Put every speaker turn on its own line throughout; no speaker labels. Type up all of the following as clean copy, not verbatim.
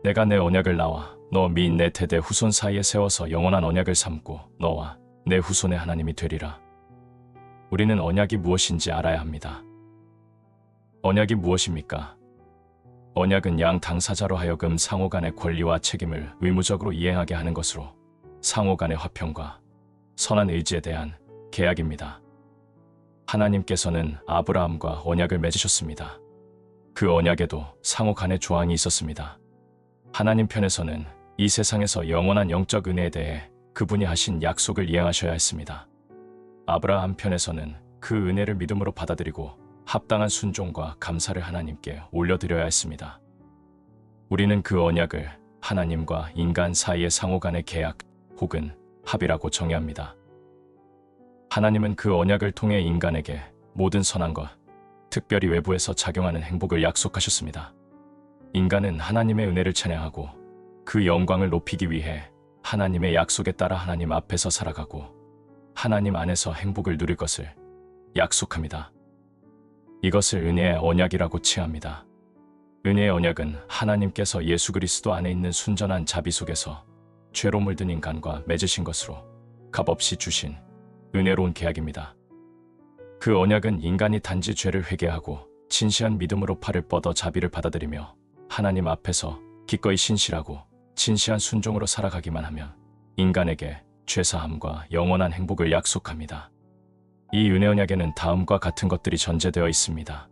내가 내 언약을 나와 너 및 내 대대 후손 사이에 세워서 영원한 언약을 삼고 너와 내 후손의 하나님이 되리라. 우리는 언약이 무엇인지 알아야 합니다. 언약이 무엇입니까? 언약은 양 당사자로 하여금 상호 간의 권리와 책임을 의무적으로 이행하게 하는 것으로 상호 간의 화평과 선한 의지에 대한 계약입니다. 하나님께서는 아브라함과 언약을 맺으셨습니다. 그 언약에도 상호 간의 조항이 있었습니다. 하나님 편에서는 이 세상에서 영원한 영적 은혜에 대해 그분이 하신 약속을 이행하셔야 했습니다. 아브라함 편에서는 그 은혜를 믿음으로 받아들이고 합당한 순종과 감사를 하나님께 올려드려야 했습니다. 우리는 그 언약을 하나님과 인간 사이의 상호 간의 계약 혹은 합의라고 정의합니다. 하나님은 그 언약을 통해 인간에게 모든 선한 것, 특별히 외부에서 작용하는 행복을 약속하셨습니다. 인간은 하나님의 은혜를 찬양하고 그 영광을 높이기 위해 하나님의 약속에 따라 하나님 앞에서 살아가고 하나님 안에서 행복을 누릴 것을 약속합니다. 이것을 은혜의 언약이라고 칭합니다. 은혜의 언약은 하나님께서 예수 그리스도 안에 있는 순전한 자비 속에서 죄로 물든 인간과 맺으신 것으로 값없이 주신 은혜로운 계약입니다. 그 언약은 인간이 단지 죄를 회개하고 진시한 믿음으로 팔을 뻗어 자비를 받아들이며 하나님 앞에서 기꺼이 신실하고 진시한 순종으로 살아가기만 하면 인간에게 죄사함과 영원한 행복을 약속합니다. 이 은혜 언약에는 다음과 같은 것들이 전제되어 있습니다.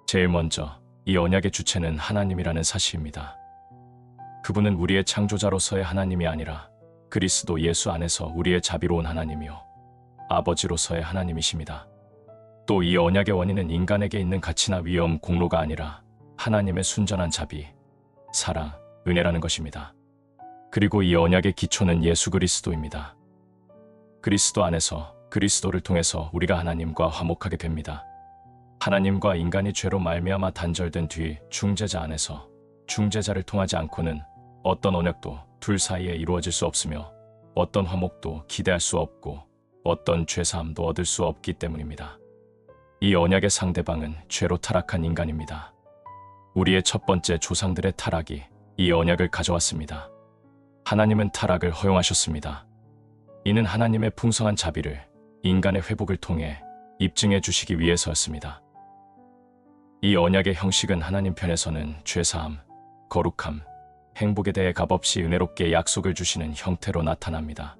제일 먼저 이 언약의 주체는 하나님이라는 사실입니다. 그분은 우리의 창조자로서의 하나님이 아니라 그리스도 예수 안에서 우리의 자비로운 하나님이요 아버지로서의 하나님이십니다. 또 이 언약의 원인은 인간에게 있는 가치나 위험, 공로가 아니라 하나님의 순전한 자비, 사랑, 은혜라는 것입니다. 그리고 이 언약의 기초는 예수 그리스도입니다. 그리스도 안에서 그리스도를 통해서 우리가 하나님과 화목하게 됩니다. 하나님과 인간이 죄로 말미암아 단절된 뒤 중재자 안에서 중재자를 통하지 않고는 어떤 언약도 둘 사이에 이루어질 수 없으며 어떤 화목도 기대할 수 없고 어떤 죄사함도 얻을 수 없기 때문입니다. 이 언약의 상대방은 죄로 타락한 인간입니다. 우리의 첫 번째 조상들의 타락이 이 언약을 가져왔습니다. 하나님은 타락을 허용하셨습니다. 이는 하나님의 풍성한 자비를 인간의 회복을 통해 입증해 주시기 위해서였습니다. 이 언약의 형식은 하나님 편에서는 죄사함, 거룩함, 행복에 대해 값없이 은혜롭게 약속을 주시는 형태로 나타납니다.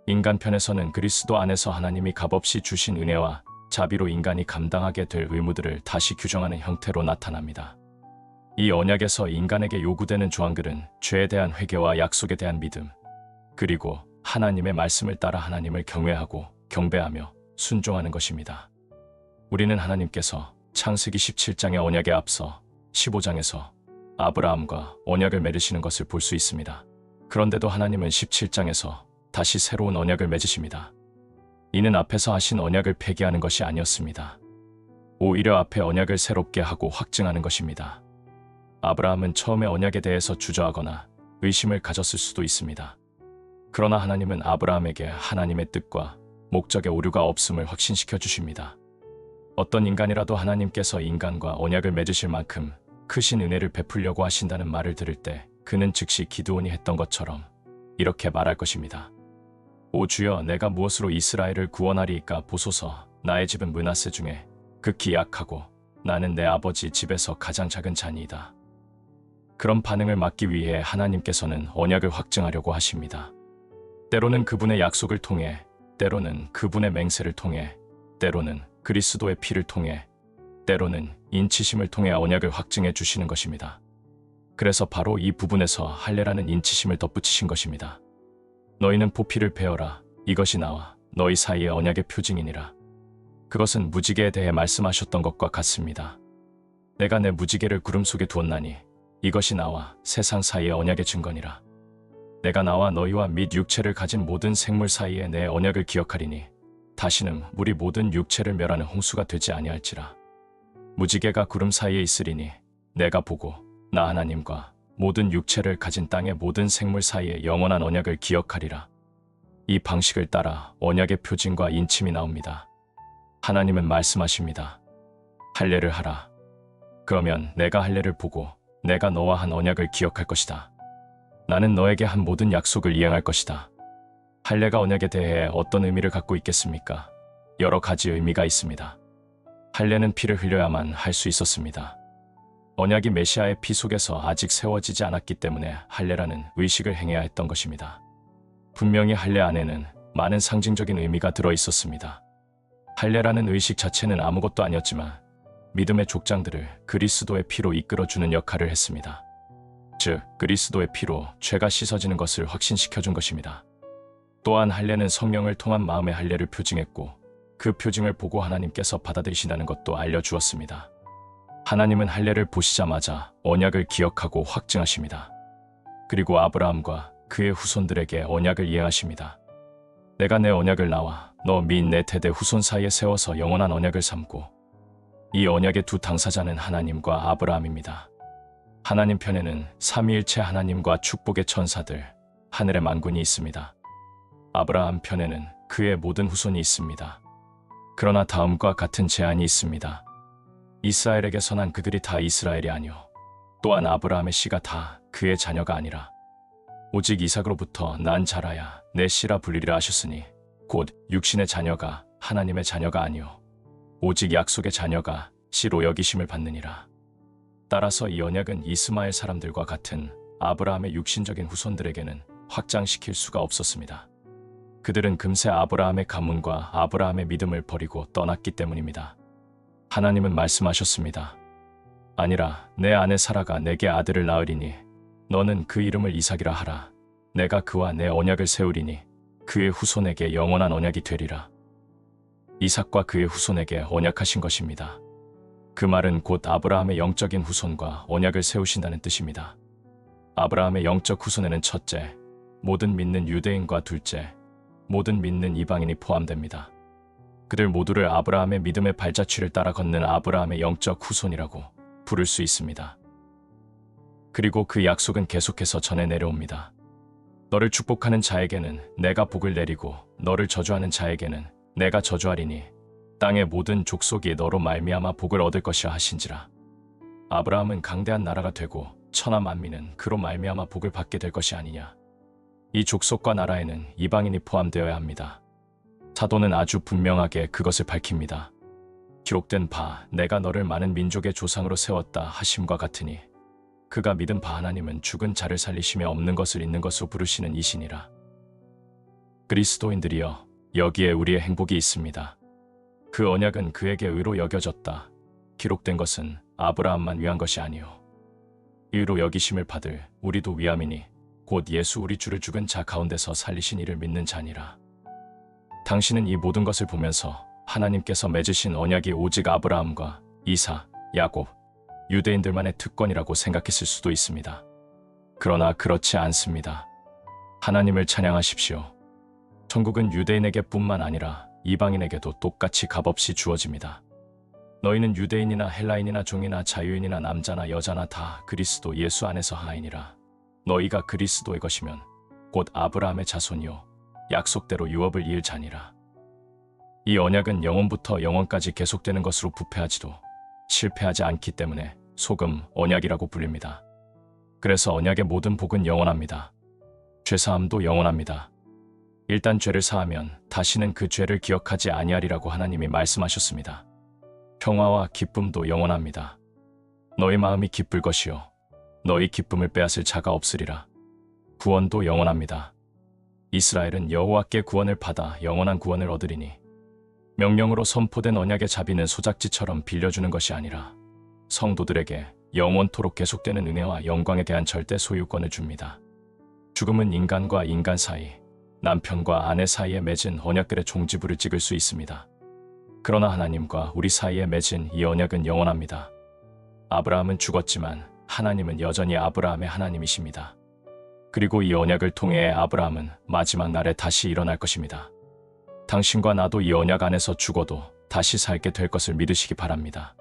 인간 편에서는 그리스도 안에서 하나님이 값없이 주신 은혜와 자비로 인간이 감당하게 될 의무들을 다시 규정하는 형태로 나타납니다. 이 언약에서 인간에게 요구되는 조항들은 죄에 대한 회개와 약속에 대한 믿음, 그리고 하나님의 말씀을 따라 하나님을 경외하고 경배하며 순종하는 것입니다. 우리는 하나님께서 창세기 17장의 언약에 앞서 15장에서 아브라함과 언약을 맺으시는 것을 볼 수 있습니다. 그런데도 하나님은 17장에서 다시 새로운 언약을 맺으십니다. 이는 앞에서 하신 언약을 폐기하는 것이 아니었습니다. 오히려 앞에 언약을 새롭게 하고 확증하는 것입니다. 아브라함은 처음에 언약에 대해서 주저하거나 의심을 가졌을 수도 있습니다. 그러나 하나님은 아브라함에게 하나님의 뜻과 목적에 오류가 없음을 확신시켜 주십니다. 어떤 인간이라도 하나님께서 인간과 언약을 맺으실 만큼 크신 은혜를 베풀려고 하신다는 말을 들을 때 그는 즉시 기드온이 했던 것처럼 이렇게 말할 것입니다. 오 주여, 내가 무엇으로 이스라엘을 구원하리이까 보소서. 나의 집은 므낫세 중에 극히 약하고 나는 내 아버지 집에서 가장 작은 자니이다. 그런 반응을 막기 위해 하나님께서는 언약을 확증하려고 하십니다. 때로는 그분의 약속을 통해, 때로는 그분의 맹세를 통해, 때로는 그리스도의 피를 통해, 때로는 인치심을 통해 언약을 확증해 주시는 것입니다. 그래서 바로 이 부분에서 할례라는 인치심을 덧붙이신 것입니다. 너희는 보피를 베어라. 이것이 나와 너희 사이의 언약의 표징이니라. 그것은 무지개에 대해 말씀하셨던 것과 같습니다. 내가 내 무지개를 구름 속에 두었나니 이것이 나와 세상 사이의 언약의 증거니라. 내가 나와 너희와 및 육체를 가진 모든 생물 사이에 내 언약을 기억하리니 다시는 물이 모든 육체를 멸하는 홍수가 되지 아니할지라. 무지개가 구름 사이에 있으리니 내가 보고 나 하나님과 모든 육체를 가진 땅의 모든 생물 사이에 영원한 언약을 기억하리라. 이 방식을 따라 언약의 표징과 인침이 나옵니다. 하나님은 말씀하십니다. 할례를 하라. 그러면 내가 할례를 보고 내가 너와 한 언약을 기억할 것이다. 나는 너에게 한 모든 약속을 이행할 것이다. 할례가 언약에 대해 어떤 의미를 갖고 있겠습니까? 여러 가지 의미가 있습니다. 할례는 피를 흘려야만 할 수 있었습니다. 언약이 메시아의 피 속에서 아직 세워지지 않았기 때문에 할례라는 의식을 행해야 했던 것입니다. 분명히 할례 안에는 많은 상징적인 의미가 들어 있었습니다. 할례라는 의식 자체는 아무것도 아니었지만 믿음의 족장들을 그리스도의 피로 이끌어주는 역할을 했습니다. 즉, 그리스도의 피로 죄가 씻어지는 것을 확신시켜준 것입니다. 또한 할례는 성령을 통한 마음의 할례를 표징했고 그 표징을 보고 하나님께서 받아들이신다는 것도 알려주었습니다. 하나님은 할례를 보시자마자 언약을 기억하고 확증하십니다. 그리고 아브라함과 그의 후손들에게 언약을 이행하십니다. 내가 내 언약을 나와 너 및 내 대대 후손 사이에 세워서 영원한 언약을 삼고, 이 언약의 두 당사자는 하나님과 아브라함입니다. 하나님 편에는 삼위일체 하나님과 축복의 천사들, 하늘의 만군이 있습니다. 아브라함 편에는 그의 모든 후손이 있습니다. 그러나 다음과 같은 제한이 있습니다. 이스라엘에게서 난 그들이 다 이스라엘이 아니요, 또한 아브라함의 씨가 다 그의 자녀가 아니라 오직 이삭으로부터 난 자라야 내 씨라 불리리라 하셨으니, 곧 육신의 자녀가 하나님의 자녀가 아니요 오직 약속의 자녀가 씨로 여기심을 받느니라. 따라서 이 언약은 이스마엘 사람들과 같은 아브라함의 육신적인 후손들에게는 확장시킬 수가 없었습니다. 그들은 금세 아브라함의 가문과 아브라함의 믿음을 버리고 떠났기 때문입니다. 하나님은 말씀하셨습니다. 아니라 내 아내 사라가 내게 아들을 낳으리니 너는 그 이름을 이삭이라 하라. 내가 그와 내 언약을 세우리니 그의 후손에게 영원한 언약이 되리라. 이삭과 그의 후손에게 언약하신 것입니다. 그 말은 곧 아브라함의 영적인 후손과 언약을 세우신다는 뜻입니다. 아브라함의 영적 후손에는 첫째, 모든 믿는 유대인과 둘째, 모든 믿는 이방인이 포함됩니다. 그들 모두를 아브라함의 믿음의 발자취를 따라 걷는 아브라함의 영적 후손이라고 부를 수 있습니다. 그리고 그 약속은 계속해서 전해 내려옵니다. 너를 축복하는 자에게는 내가 복을 내리고 너를 저주하는 자에게는 내가 저주하리니 땅의 모든 족속이 너로 말미암아 복을 얻을 것이라 하신지라. 아브라함은 강대한 나라가 되고 천하 만민은 그로 말미암아 복을 받게 될 것이 아니냐. 이 족속과 나라에는 이방인이 포함되어야 합니다. 사도는 아주 분명하게 그것을 밝힙니다. 기록된 바 내가 너를 많은 민족의 조상으로 세웠다 하심과 같으니, 그가 믿은 바 하나님은 죽은 자를 살리시며 없는 것을 있는 것으로 부르시는 이시니라. 그리스도인들이여, 여기에 우리의 행복이 있습니다. 그 언약은 그에게 의로 여겨졌다. 기록된 것은 아브라함만 위한 것이 아니요 의로 여기심을 받을 우리도 위함이니, 곧 예수 우리 주를 죽은 자 가운데서 살리신 이를 믿는 자니라. 당신은 이 모든 것을 보면서 하나님께서 맺으신 언약이 오직 아브라함과 이삭, 야곱, 유대인들만의 특권이라고 생각했을 수도 있습니다. 그러나 그렇지 않습니다. 하나님을 찬양하십시오. 천국은 유대인에게 뿐만 아니라 이방인에게도 똑같이 값없이 주어집니다. 너희는 유대인이나 헬라인이나 종이나 자유인이나 남자나 여자나 다 그리스도 예수 안에서 하나이니라. 너희가 그리스도의 것이면 곧 아브라함의 자손이요 약속대로 유업을 이을 자니라. 이 언약은 영원부터 영원까지 계속되는 것으로 부패하지도 실패하지 않기 때문에 소금 언약이라고 불립니다. 그래서 언약의 모든 복은 영원합니다. 죄사함도 영원합니다. 일단 죄를 사하면 다시는 그 죄를 기억하지 아니하리라고 하나님이 말씀하셨습니다. 평화와 기쁨도 영원합니다. 너희 마음이 기쁠 것이요 너희 기쁨을 빼앗을 자가 없으리라. 구원도 영원합니다. 이스라엘은 여호와께 구원을 받아 영원한 구원을 얻으리니, 명령으로 선포된 언약의 자비는 소작지처럼 빌려주는 것이 아니라 성도들에게 영원토록 계속되는 은혜와 영광에 대한 절대 소유권을 줍니다. 죽음은 인간과 인간 사이, 남편과 아내 사이에 맺은 언약들의 종지부를 찍을 수 있습니다. 그러나 하나님과 우리 사이에 맺은 이 언약은 영원합니다. 아브라함은 죽었지만 하나님은 여전히 아브라함의 하나님이십니다. 그리고 이 언약을 통해 아브라함은 마지막 날에 다시 일어날 것입니다. 당신과 나도 이 언약 안에서 죽어도 다시 살게 될 것을 믿으시기 바랍니다.